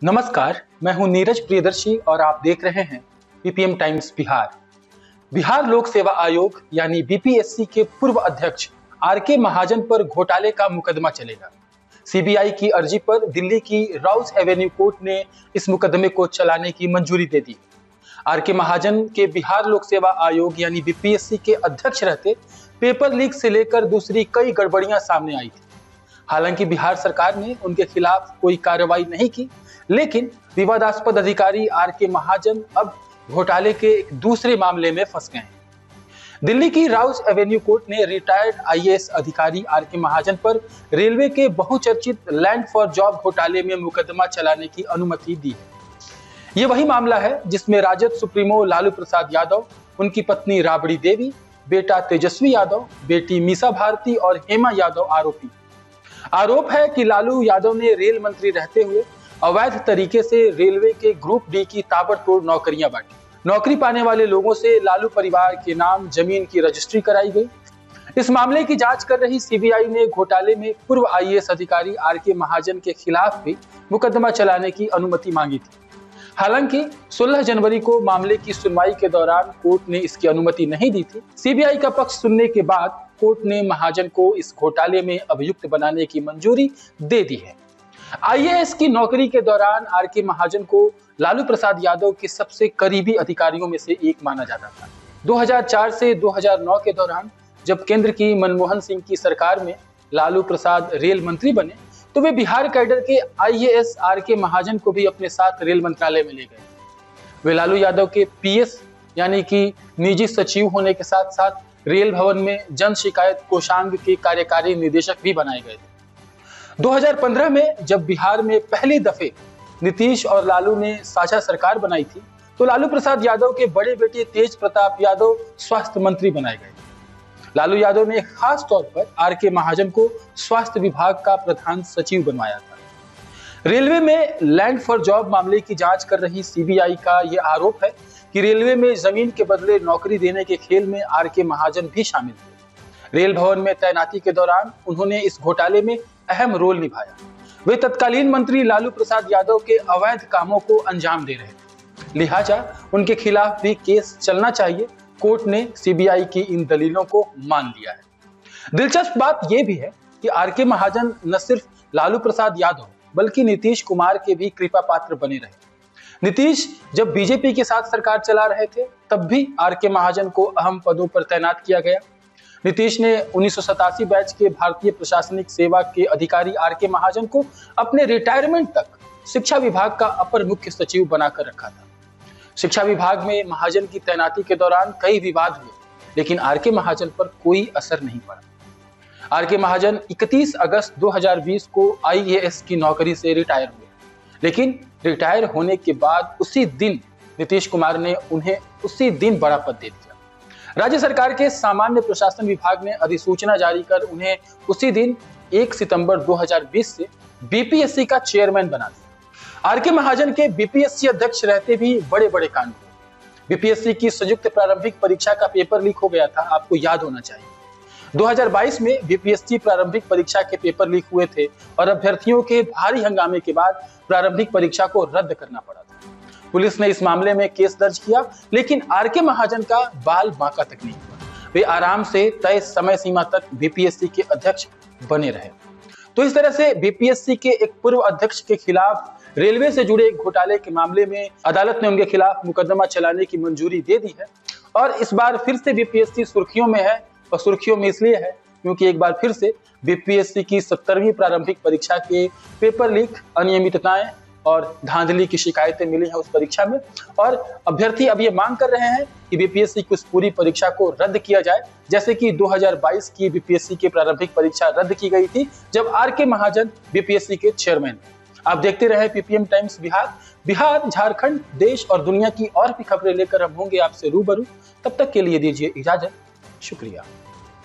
नमस्कार, मैं हूं नीरज प्रियदर्शी और आप देख रहे हैं पीपीएम टाइम्स बिहार। बिहार लोक सेवा आयोग यानी बीपीएससी के पूर्व अध्यक्ष आरके महाजन पर घोटाले का मुकदमा चलेगा। सीबीआई की अर्जी पर दिल्ली की राउस एवेन्यू कोर्ट ने इस मुकदमे को चलाने की मंजूरी दे दी। आरके महाजन के बिहार लोक सेवा आयोग यानी बीपीएससी के अध्यक्ष रहते पेपर लीक से लेकर दूसरी कई गड़बड़ियां सामने आई थी। हालांकि बिहार सरकार ने उनके खिलाफ कोई कार्रवाई नहीं की, लेकिन विवादास्पद अधिकारी आरके महाजन अब घोटाले के एक दूसरे मामले में फंस गए हैं। दिल्ली की राउस एवेन्यू कोर्ट ने रिटायर्ड आईएएस अधिकारी आरके महाजन पर रेलवे के बहुचर्चित लैंड फॉर जॉब घोटाले में मुकदमा चलाने की अनुमति दी है। ये वही मामला है जिसमें राजद सुप्रीमो लालू प्रसाद यादव, उनकी पत्नी राबड़ी देवी, बेटा तेजस्वी यादव, बेटी मीसा भारती और हेमा यादव आरोप है कि लालू यादव ने रेल मंत्री रहते हुए अवैध तरीके से रेलवे के ग्रुप डी की ताबड़तोड़ नौकरियां बांटी। नौकरी पाने वाले लोगों से लालू परिवार के नाम जमीन की रजिस्ट्री कराई गई। इस मामले की जांच कर रही सीबीआई ने घोटाले में पूर्व आईएएस अधिकारी आरके महाजन के खिलाफ भी मुकदमा चलाने की अनुमति मांगी थी। हालांकि 16 जनवरी को मामले की सुनवाई के दौरान कोर्ट ने इसकी अनुमति नहीं दी थी। सीबीआई का पक्ष सुनने के बाद कोर्ट ने महाजन को इस घोटाले में अभियुक्त बनाने की मंजूरी दे दी है। आईएएस की नौकरी के दौरान आरके महाजन को लालू प्रसाद यादव के सबसे करीबी अधिकारियों में से एक माना जाता था। 2004 से 2009 के दौरान जब केंद्र की मनमोहन सिंह की सरकार में लालू प्रसाद रेल मंत्री बने, तो वे बिहार कैडर के आईएएस आरके महाजन को भी अपने साथ रेल मंत्रालय में ले गए। वे लालू यादव के पीएस यानी कि निजी सचिव होने के साथ साथ रेल भवन में जन शिकायत कोषांग के कार्यकारी निदेशक भी बनाए गए। 2015 में जब बिहार में पहली दफे नीतीश और लालू ने साझा सरकार बनाई थी, तो लालू प्रसाद यादव के बड़े बेटे तेज प्रताप यादव स्वास्थ्य मंत्री बनाए गए। लालू यादव ने खास तौर पर आरके महाजन को स्वास्थ्य विभाग का प्रधान सचिव बनवाया था। रेलवे में लैंड फॉर जॉब मामले की जांच कर रही सीबीआई का यह आरोप है कि रेलवे में जमीन के बदले नौकरी देने के खेल में आरके महाजन भी शामिल थे। रेल भवन में तैनाती के दौरान उन्होंने इस घोटाले में अहम रोल निभाया। वे तत्कालीन मंत्री लालू प्रसाद यादव के अवैध कामों को अंजाम दे रहे थे, लिहाजा उनके खिलाफ भी केस चलना चाहिए। कोर्ट ने सीबीआई की इन दलीलों को मान लिया है। दिलचस्प बात यह भी है कि आरके महाजन न सिर्फ लालू प्रसाद यादव बल्कि नीतीश कुमार के भी कृपा पात्र बने रहे। नीतीश जब बीजेपी के साथ सरकार चला रहे थे, तब भी आरके महाजन को अहम पदों पर तैनात किया गया। नीतीश ने 1987 बैच के भारतीय प्रशासनिक सेवा के अधिकारी आरके महाजन को अपने रिटायरमेंट तक शिक्षा विभाग का अपर मुख्य सचिव बनाकर रखा था। शिक्षा विभाग में महाजन की तैनाती के दौरान कई विवाद हुए, लेकिन आरके महाजन पर कोई असर नहीं पड़ा। आरके महाजन 31 अगस्त 2020 को आईएएस की नौकरी से रिटायर हुए, लेकिन रिटायर होने के बाद उसी दिन नीतीश कुमार ने उन्हें उसी दिन बड़ा पद दे दिया। राज्य सरकार के सामान्य प्रशासन विभाग ने अधिसूचना जारी कर उन्हें उसी दिन 1 सितंबर 2020 से बीपीएससी का चेयरमैन बना दिया। आरके महाजन के बीपीएससी अध्यक्ष रहते भी बड़े बड़े कांड हुए। बीपीएससी की संयुक्त प्रारंभिक परीक्षा का पेपर लीक हो गया था, आपको याद होना चाहिए। 2022 में बीपीएससी प्रारंभिक परीक्षा के पेपर लीक हुए थे और अभ्यर्थियों के भारी हंगामे के बाद प्रारंभिक परीक्षा को रद्द करना पड़ा था। पुलिस ने इस मामले में केस दर्ज किया, लेकिन आरके महाजन का बाल बांका तक नहीं हुआ। वे आराम से तय समय सीमा तक बीपीएससी के अध्यक्ष बने रहे। तो इस तरह से बीपीएससी के एक पूर्व अध्यक्ष के खिलाफ रेलवे से जुड़े घोटाले के मामले में अदालत ने उनके खिलाफ मुकदमा चलाने की मंजूरी दे दी है। और इस बार फिर से बीपीएससी सुर्खियों में है, और सुर्खियों में इसलिए है क्योंकि एक बार फिर से बीपीएससी की 17वीं प्रारंभिक परीक्षा के पेपर लीक, अनियमितताएं और धांधली की शिकायतें मिली हैं उस परीक्षा में। और अभ्यर्थी अब ये मांग कर रहे हैं कि बीपीएससी की उस पूरी परीक्षा को रद्द किया जाए, जैसे कि 2022 की बीपीएससी की प्रारंभिक परीक्षा रद्द की गई थी जब आरके महाजन बीपीएससी के चेयरमैन थे। आप देखते रहे पीपीएम टाइम्स बिहार, झारखंड, देश और दुनिया की और भी खबरें लेकर हम होंगे आपसे रूबरू। तब तक के लिए दीजिए इजाजत। शुक्रिया।